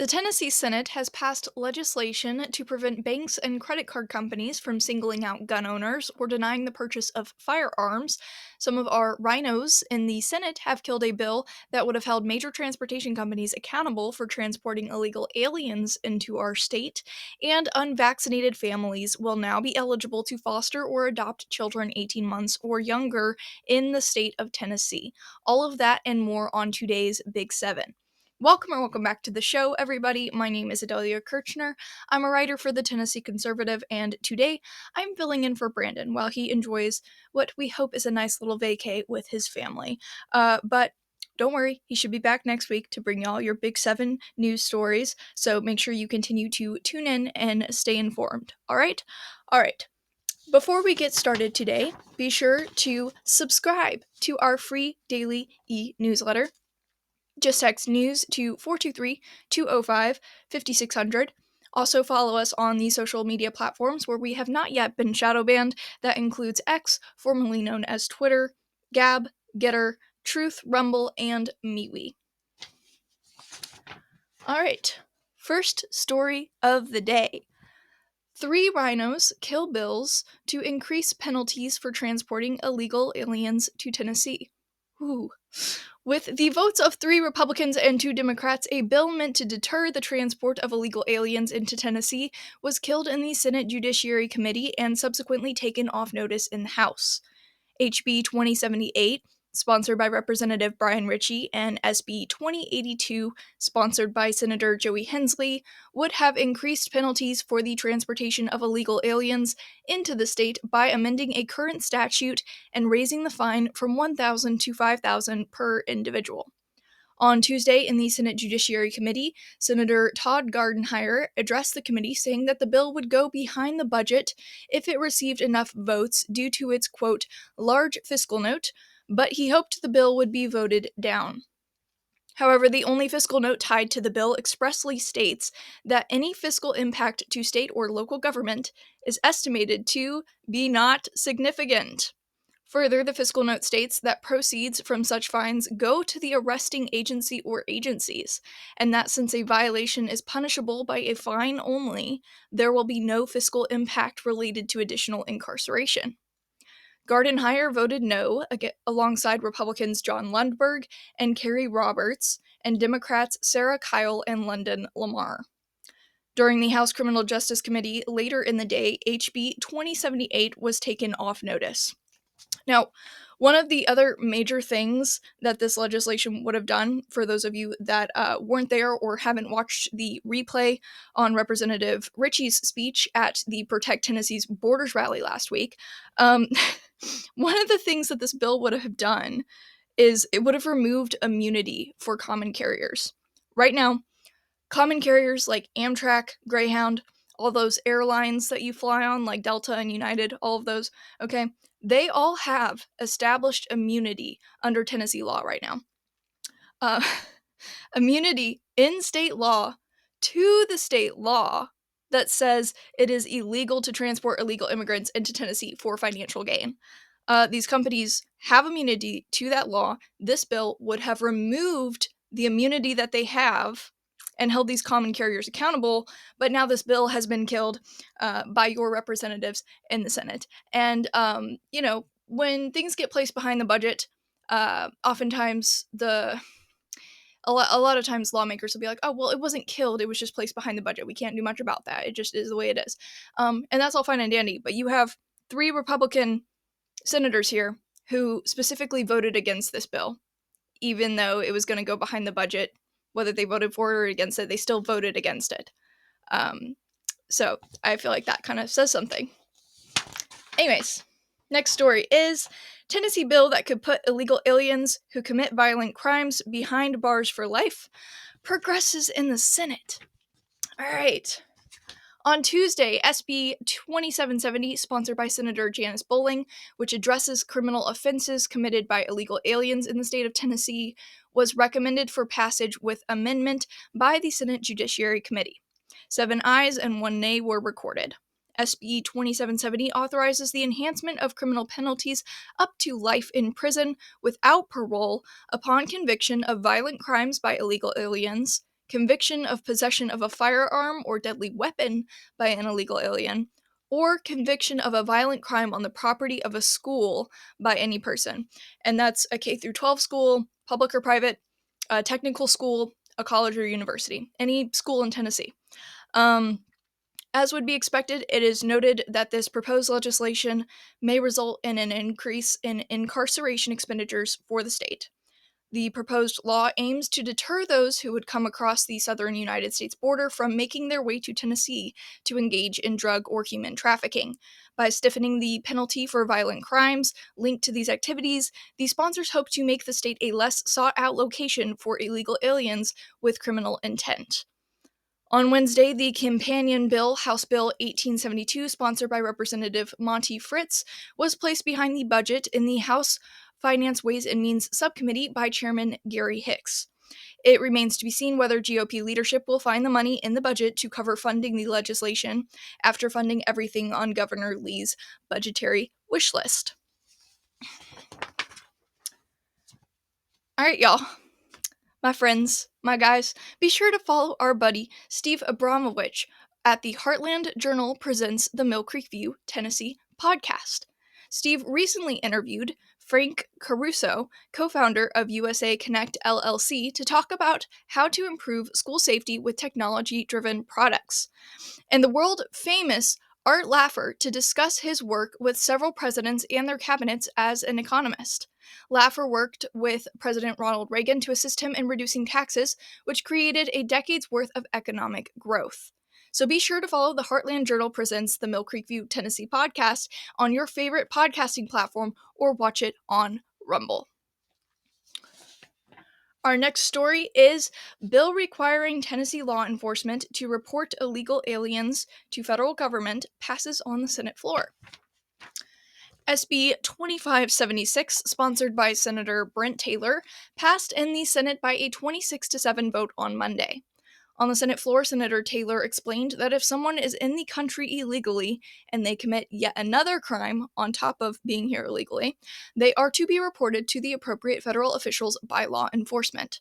The Tennessee Senate has passed legislation to prevent banks and credit card companies from singling out gun owners or denying the purchase of firearms. Some of our RINOs in the Senate have killed a bill that would have held major transportation companies accountable for transporting illegal aliens into our state, and unvaccinated families will now be eligible to foster or adopt children 18 months or younger in the state of Tennessee. All of that and more on today's Big Seven. Welcome back to the show, everybody. My name is Adelia Kirchner. I'm a writer for the Tennessee Conservative, and today I'm filling in for Brandon while he enjoys what we hope is a nice little vacay with his family. But don't worry, he should be back next week to bring y'all your Big Seven news stories, so make sure you continue to tune in and stay informed. All right? All right. Before we get started today, be sure to subscribe to our free daily e-newsletter. Just text news to 423-205-5600. Also follow us on the social media platforms where we have not yet been shadow banned. That includes X, formerly known as Twitter, Gab, Getter, Truth, Rumble, and MeWe. Alright, first story of the day. 3 RINOs kill bills to increase penalties for transporting illegal aliens to Tennessee. Ooh. With the votes of 3 Republicans and 2 Democrats, a bill meant to deter the transport of illegal aliens into Tennessee was killed in the Senate Judiciary Committee and subsequently taken off notice in the House. HB 2078, sponsored by Representative Brian Ritchie, and SB 2082, sponsored by Senator Joey Hensley, would have increased penalties for the transportation of illegal aliens into the state by amending a current statute and raising the fine from $1,000 to $5,000 per individual. On Tuesday, in the Senate Judiciary Committee, Senator Todd Gardenhire addressed the committee saying that the bill would go behind the budget if it received enough votes due to its, quote, large fiscal note, but he hoped the bill would be voted down. However, the only fiscal note tied to the bill expressly states that any fiscal impact to state or local government is estimated to be not significant. Further, the fiscal note states that proceeds from such fines go to the arresting agency or agencies, and that since a violation is punishable by a fine only, there will be no fiscal impact related to additional incarceration. Gardenhire voted no, alongside Republicans John Lundberg and Kerry Roberts, and Democrats Sarah Kyle and London Lamar. During the House Criminal Justice Committee later in the day, HB 2078 was taken off notice. Now, one of the other major things that this legislation would have done, for those of you that weren't there or haven't watched the replay on Representative Ritchie's speech at the Protect Tennessee's Borders rally last week, one of the things that this bill would have done is it would have removed immunity for common carriers. Right now, common carriers like Amtrak, Greyhound, all those airlines that you fly on, like Delta and United, all of those, okay, they all have established immunity under Tennessee law right now. Immunity in state law to the state law that says it is illegal to transport illegal immigrants into Tennessee for financial gain. These companies have immunity to that law. This bill would have removed the immunity that they have and held these common carriers accountable, but now this bill has been killed by your representatives in the Senate. And, when things get placed behind the budget, oftentimes a lot of times lawmakers will be like, oh, well, it wasn't killed, it was just placed behind the budget. We can't do much about that. It just is the way it is. And that's all fine and dandy, but you have 3 Republican senators here who specifically voted against this bill, even though it was going to go behind the budget. Whether they voted for it or against it, they still voted against it. So I feel like that kind of says something. Anyways, next story is Tennessee bill that could put illegal aliens who commit violent crimes behind bars for life progresses in the Senate. All right. On Tuesday, SB 2770, sponsored by Senator Janice Bowling, which addresses criminal offenses committed by illegal aliens in the state of Tennessee, was recommended for passage with amendment by the Senate Judiciary Committee. 7 ayes and 1 nay were recorded. SB 2770 authorizes the enhancement of criminal penalties up to life in prison without parole upon conviction of violent crimes by illegal aliens, conviction of possession of a firearm or deadly weapon by an illegal alien, or conviction of a violent crime on the property of a school by any person. And that's a K through 12 school, public or private, a technical school, a college or university, any school in Tennessee. As would be expected, it is noted that this proposed legislation may result in an increase in incarceration expenditures for the state. The proposed law aims to deter those who would come across the southern United States border from making their way to Tennessee to engage in drug or human trafficking. By stiffening the penalty for violent crimes linked to these activities, the sponsors hope to make the state a less sought out location for illegal aliens with criminal intent. On Wednesday, the companion bill, House Bill 1872, sponsored by Representative Monty Fritz, was placed behind the budget in the House Finance Ways and Means Subcommittee by Chairman Gary Hicks. It remains to be seen whether GOP leadership will find the money in the budget to cover funding the legislation after funding everything on Governor Lee's budgetary wish list. All right, y'all. My friends, my guys, be sure to follow our buddy Steve Abramowitz at the Heartland Journal Presents the Mill Creek View, Tennessee podcast. Steve recently interviewed Frank Caruso, co-founder of USA Connect LLC, to talk about how to improve school safety with technology-driven products. And the world-famous Art Laffer to discuss his work with several presidents and their cabinets as an economist. Laffer worked with President Ronald Reagan to assist him in reducing taxes, which created a decade's worth of economic growth. So be sure to follow the Heartland Journal Presents the Mill Creek View, Tennessee podcast on your favorite podcasting platform or watch it on Rumble. Our next story is bill requiring Tennessee law enforcement to report illegal aliens to federal government passes on the Senate floor. SB 2576, sponsored by Senator Brent Taylor, passed in the Senate by a 26-7 vote on Monday. On the Senate floor, Senator Taylor explained that if someone is in the country illegally and they commit yet another crime on top of being here illegally, they are to be reported to the appropriate federal officials by law enforcement.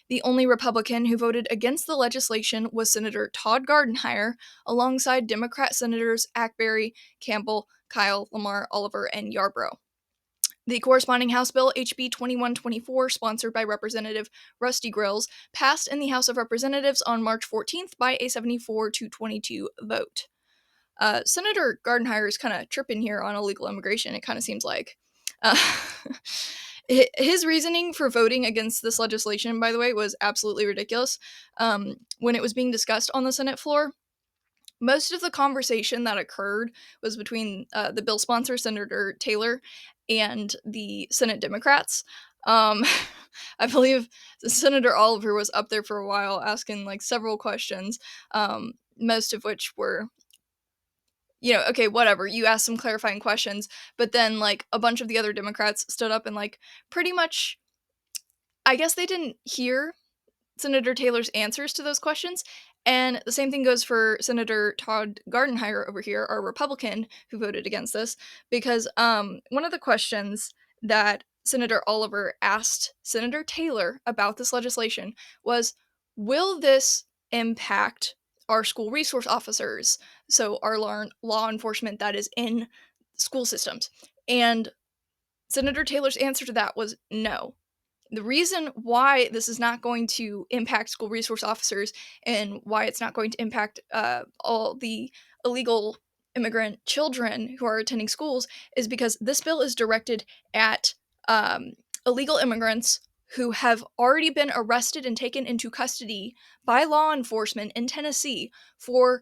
The only Republican who voted against the legislation was Senator Todd Gardenhire, alongside Democrat Senators Ackberry, Campbell, Kyle, Lamar, Oliver, and Yarbrough. The corresponding House Bill, HB 2124, sponsored by Representative Rusty Grills, passed in the House of Representatives on March 14th by a 74-22 vote. Senator Gardenhire is kind of tripping here on illegal immigration, it kind of seems like. His reasoning for voting against this legislation, by the way, was absolutely ridiculous. When it was being discussed on the Senate floor, most of the conversation that occurred was between the bill sponsor, Senator Taylor, and the Senate Democrats. I believe Senator Oliver was up there for a while asking like several questions, most of which were, okay, whatever, you asked some clarifying questions, but then like a bunch of the other Democrats stood up and like pretty much, I guess they didn't hear Senator Taylor's answers to those questions. And the same thing goes for Senator Todd Gardenhire over here, our Republican, who voted against this, because one of the questions that Senator Oliver asked Senator Taylor about this legislation was, will this impact our school resource officers, so our law enforcement that is in school systems? And Senator Taylor's answer to that was no. The reason why this is not going to impact school resource officers and why it's not going to impact all the illegal immigrant children who are attending schools is because this bill is directed at illegal immigrants who have already been arrested and taken into custody by law enforcement in Tennessee for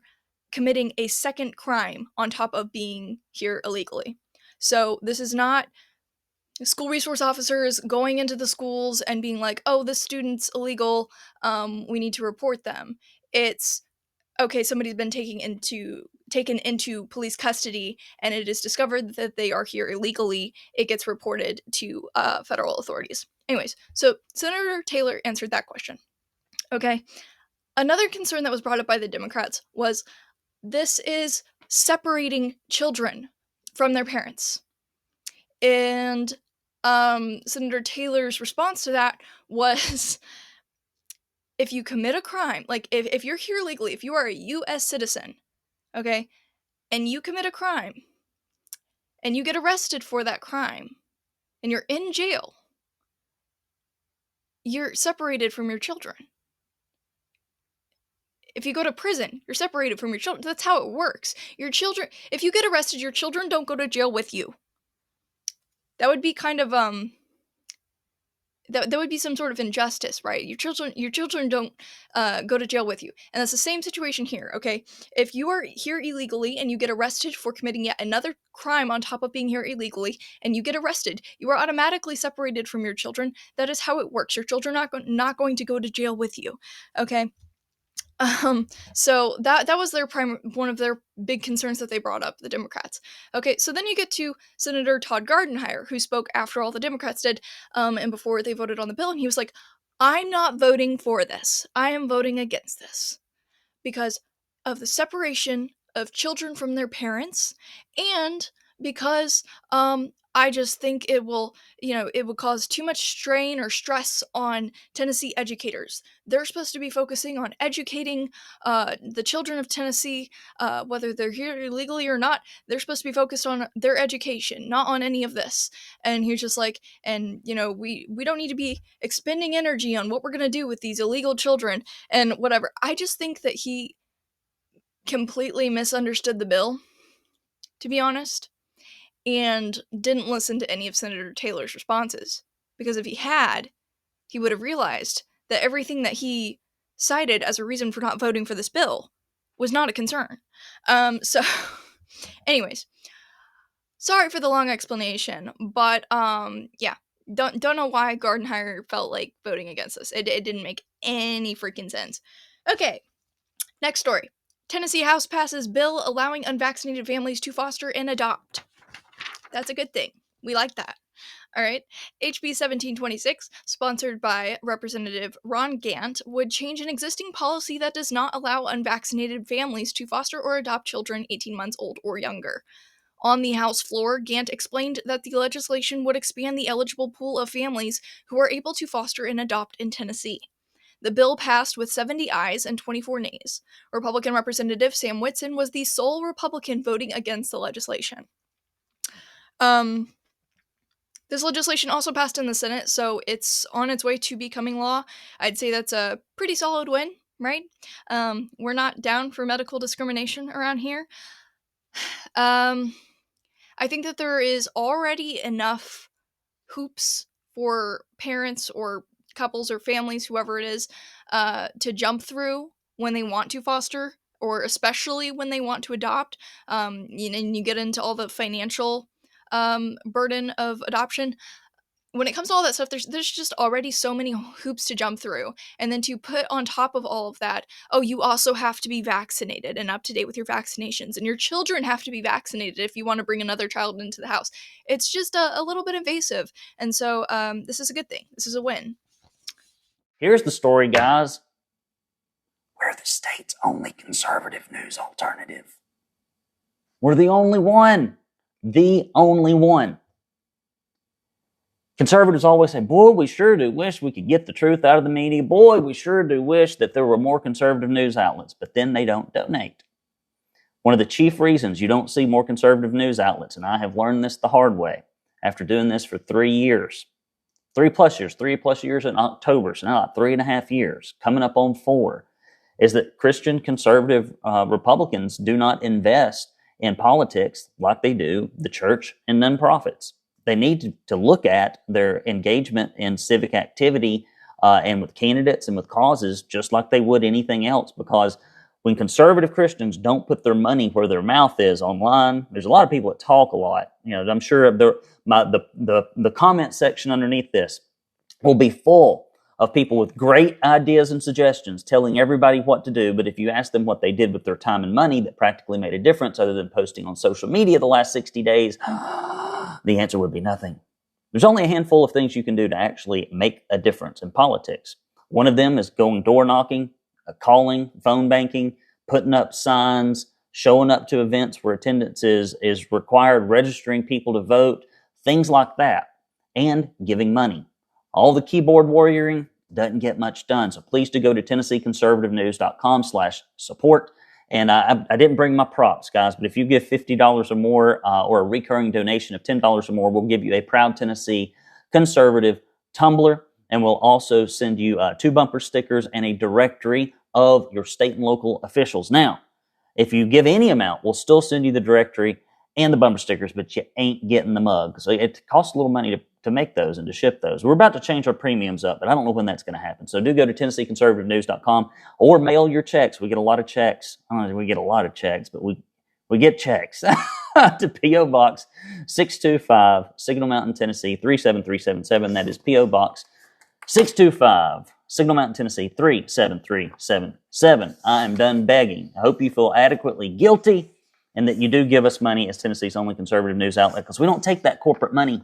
committing a second crime on top of being here illegally. So this is not school resource officers going into the schools and being like, oh, this student's illegal, we need to report them. It's, okay, somebody's been taken into police custody and it is discovered that they are here illegally, it gets reported to federal authorities. Anyways, so Senator Taylor answered that question. Okay. Another concern that was brought up by the Democrats was this is separating children from their parents. And Senator Taylor's response to that was, if you commit a crime, like if you're here legally, if you are a U.S. citizen, okay, and you commit a crime, and you get arrested for that crime, and you're in jail, you're separated from your children. If you go to prison, you're separated from your children. That's how it works. Your children, if you get arrested, your children don't go to jail with you. That would be kind of that would be some sort of injustice, right? Your children don't go to jail with you. And that's the same situation here, okay? If you are here illegally and you get arrested for committing yet another crime on top of being here illegally, and you get arrested, you are automatically separated from your children. That is how it works. Your children are not going to go to jail with you, okay? So that was one of their big concerns that they brought up, the Democrats. Okay, so then you get to Senator Todd Gardenhire, who spoke after all the Democrats did, and before they voted on the bill, and he was like, "I'm not voting for this. I am voting against this because of the separation of children from their parents, and because I just think it will cause too much strain or stress on Tennessee educators. They're supposed to be focusing on educating the children of Tennessee, whether they're here illegally or not. They're supposed to be focused on their education, not on any of this." And he's just like, and we don't need to be expending energy on what we're gonna do with these illegal children and whatever. I just think that he completely misunderstood the bill, to be honest, and didn't listen to any of Senator Taylor's responses. Because if he had, he would have realized that everything that he cited as a reason for not voting for this bill was not a concern. So, anyways, sorry for the long explanation, but yeah, don't know why Gardenhire felt like voting against this. It didn't make any freaking sense. Okay, next story. Tennessee House passes bill allowing unvaccinated families to foster and adopt. That's a good thing. We like that. All right. HB 1726, sponsored by Representative Ron Gant, would change an existing policy that does not allow unvaccinated families to foster or adopt children 18 months old or younger. On the House floor, Gant explained that the legislation would expand the eligible pool of families who are able to foster and adopt in Tennessee. The bill passed with 70 ayes and 24 nays. Republican Representative Sam Whitson was the sole Republican voting against the legislation. This legislation also passed in the Senate, so it's on its way to becoming law. I'd say that's a pretty solid win, right? We're not down for medical discrimination around here. I think that there is already enough hoops for parents or couples or families, whoever it is, to jump through when they want to foster, or especially when they want to adopt. And you get into all the financial burden of adoption. When it comes to all that stuff, there's just already so many hoops to jump through. And then to put on top of all of that, oh, you also have to be vaccinated and up to date with your vaccinations. And your children have to be vaccinated if you want to bring another child into the house. It's just a little bit invasive. And so this is a good thing. This is a win. Here's the story, guys. We're the state's only conservative news alternative. We're the only one. The only one. Conservatives always say, boy, we sure do wish we could get the truth out of the media. Boy, we sure do wish that there were more conservative news outlets. But then they don't donate. One of the chief reasons you don't see more conservative news outlets, and I have learned this the hard way after doing this for 3 years, 3 plus years in October, so now 3.5 years, coming up on 4, is that Christian conservative Republicans do not invest in politics like they do the church and nonprofits. They need to look at their engagement in civic activity and with candidates and with causes just like they would anything else, because when conservative Christians don't put their money where their mouth is online, there's a lot of people that talk a lot. I'm sure the comment section underneath this will be full of people with great ideas and suggestions telling everybody what to do, but if you ask them what they did with their time and money that practically made a difference other than posting on social media the last 60 days, the answer would be nothing. There's only a handful of things you can do to actually make a difference in politics. One of them is going door knocking, calling, phone banking, putting up signs, showing up to events where attendance is required, registering people to vote, things like that, and giving money. All the keyboard warrioring doesn't get much done. So please do go to TennesseeConservativeNews.com/support. And I didn't bring my props, guys, but if you give $50 or more or a recurring donation of $10 or more, we'll give you a Proud Tennessee Conservative tumbler, and we'll also send you 2 bumper stickers and a directory of your state and local officials. Now, if you give any amount, we'll still send you the directory and the bumper stickers, but you ain't getting the mug. So it costs a little money to make those and to ship those. We're about to change our premiums up, but I don't know when that's going to happen. So do go to TennesseeConservativeNews.com or mail your checks. We get a lot of checks. I don't know if we get a lot of checks, but we get checks to P.O. Box 625, Signal Mountain, Tennessee 37377. That is P.O. Box 625, Signal Mountain, Tennessee 37377. I am done begging. I hope you feel adequately guilty and that you do give us money as Tennessee's only conservative news outlet, because we don't take that corporate money,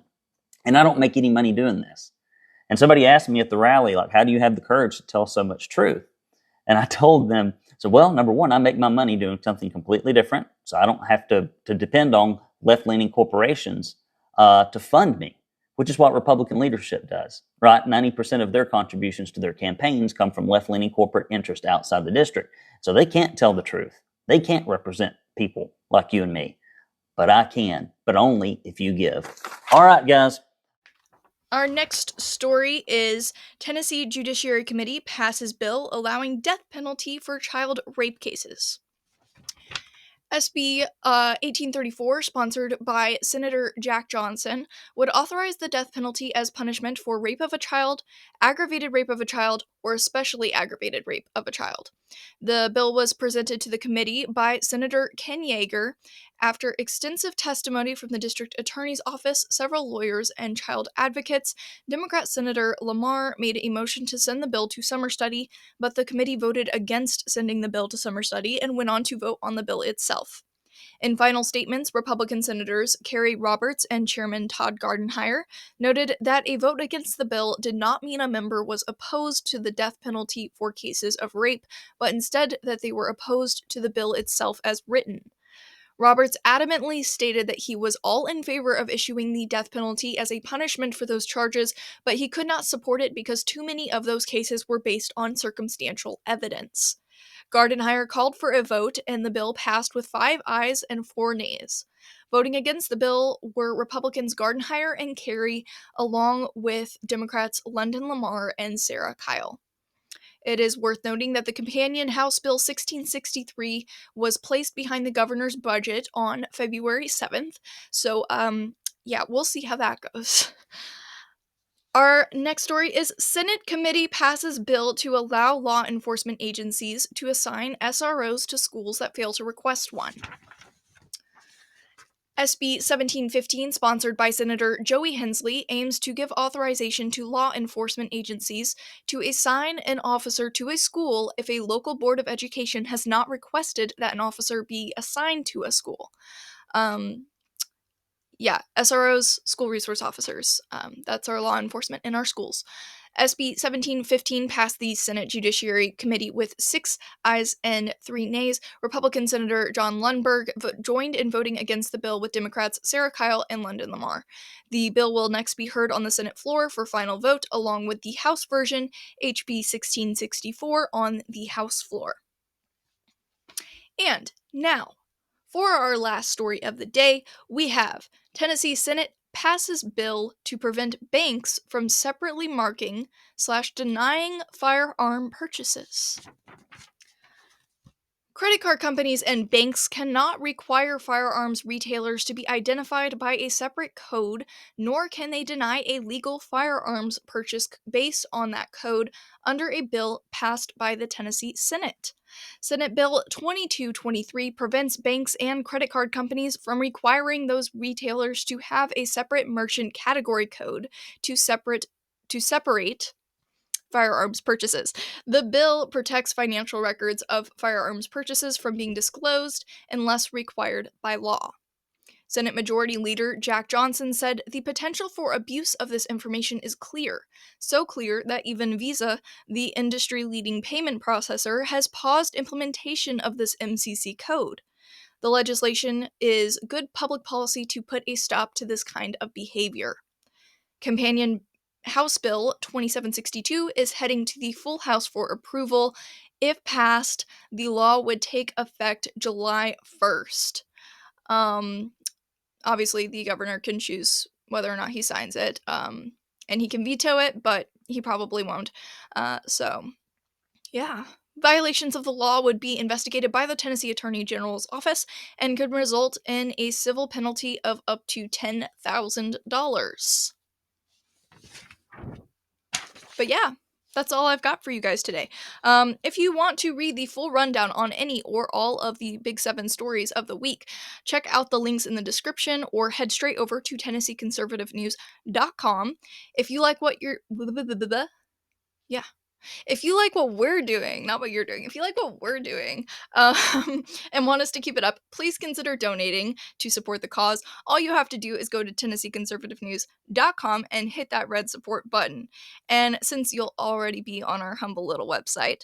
and I don't make any money doing this. And somebody asked me at the rally, like, how do you have the courage to tell so much truth? And I told them, so, well, number one, I make my money doing something completely different, so I don't have to depend on left-leaning corporations to fund me, which is what Republican leadership does, right? 90% of their contributions to their campaigns come from left-leaning corporate interest outside the district. So they can't tell the truth. They can't represent people like you and me. But I can, but only if you give. All right, guys. Our next story is Tennessee Judiciary Committee passes bill allowing death penalty for child rape cases. SB 1834, sponsored by Senator Jack Johnson, would authorize the death penalty as punishment for rape of a child, aggravated rape of a child, or especially aggravated rape of a child. The bill was presented to the committee by Senator Ken Yeager after extensive testimony from the district attorney's office, several lawyers, and child advocates. Democrat Senator Lamar made a motion to send the bill to summer study, but the committee voted against sending the bill to summer study and went on to vote on the bill itself. In final statements, Republican Senators Kerry Roberts and Chairman Todd Gardenhire noted that a vote against the bill did not mean a member was opposed to the death penalty for cases of rape, but instead that they were opposed to the bill itself as written. Roberts adamantly stated that he was all in favor of issuing the death penalty as a punishment for those charges, but he could not support it because too many of those cases were based on circumstantial evidence. Gardenhire called for a vote, and the bill passed with 5 ayes and 4 nays. Voting against the bill were Republicans Gardenhire and Kerry, along with Democrats London Lamar and Sarah Kyle. It is worth noting that the companion House Bill 1663 was placed behind the governor's budget on February 7th, so we'll see how that goes. Our next story is Senate committee passes bill to allow law enforcement agencies to assign SROs to schools that fail to request one. SB 1715, sponsored by Senator Joey Hensley, aims to give authorization to law enforcement agencies to assign an officer to a school if a local board of education has not requested that an officer be assigned to a school. SROs, school resource officers. That's our law enforcement in our schools. SB 1715 passed the Senate Judiciary Committee with 6 ayes and 3 nays. Republican Senator John Lundberg joined in voting against the bill with Democrats Sarah Kyle and London Lamar. The bill will next be heard on the Senate floor for final vote, along with the House version, HB 1664, on the House floor. And now, for our last story of the day, we have Tennessee Senate passes bill to prevent banks from separately marking/denying firearm purchases. Credit card companies and banks cannot require firearms retailers to be identified by a separate code, nor can they deny a legal firearms purchase based on that code under a bill passed by the Tennessee Senate. Senate Bill 2223 prevents banks and credit card companies from requiring those retailers to have a separate merchant category code to separate firearms purchases. The bill protects financial records of firearms purchases from being disclosed unless required by law. Senate Majority Leader Jack Johnson said the potential for abuse of this information is clear, so clear that even Visa, the industry-leading payment processor, has paused implementation of this MCC code. The legislation is good public policy to put a stop to this kind of behavior. Companion House Bill 2762 is heading to the full House for approval. If passed, the law would take effect July 1st. Obviously, the governor can choose whether or not he signs it, and he can veto it, but he probably won't. So, yeah. Violations of the law would be investigated by the Tennessee Attorney General's office and could result in a civil penalty of up to $10,000. But yeah, that's all I've got for you guys today. If you want to read the full rundown on any or all of the Big 7 stories of the week, check out the links in the description or head straight over to TennesseeConservativeNews.com. If you like what you're... Yeah. If you like what we're doing, not what you're doing, if you like what we're doing and want us to keep it up, please consider donating to support the cause. All you have to do is go to TennesseeConservativeNews.com and hit that red support button. And since you'll already be on our humble little website,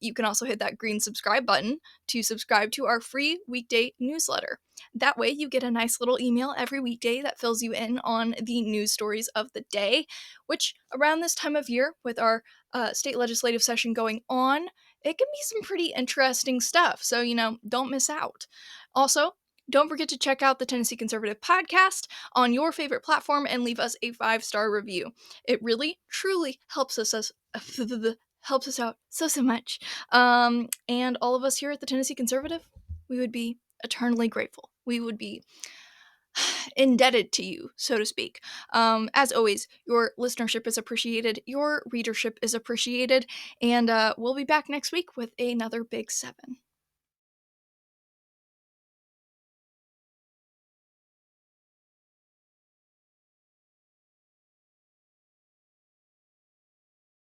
you can also hit that green subscribe button to subscribe to our free weekday newsletter. That way, you get a nice little email every weekday that fills you in on the news stories of the day, which around this time of year, with our state legislative session going on, it can be some pretty interesting stuff. So, don't miss out. Also, don't forget to check out the Tennessee Conservative podcast on your favorite platform and leave us a 5-star review. It really, truly helps us helps us out so much. And all of us here at the Tennessee Conservative, we would be eternally grateful. We would be indebted to you, so to speak. As always, your listenership is appreciated, your readership is appreciated, and we'll be back next week with another Big 7.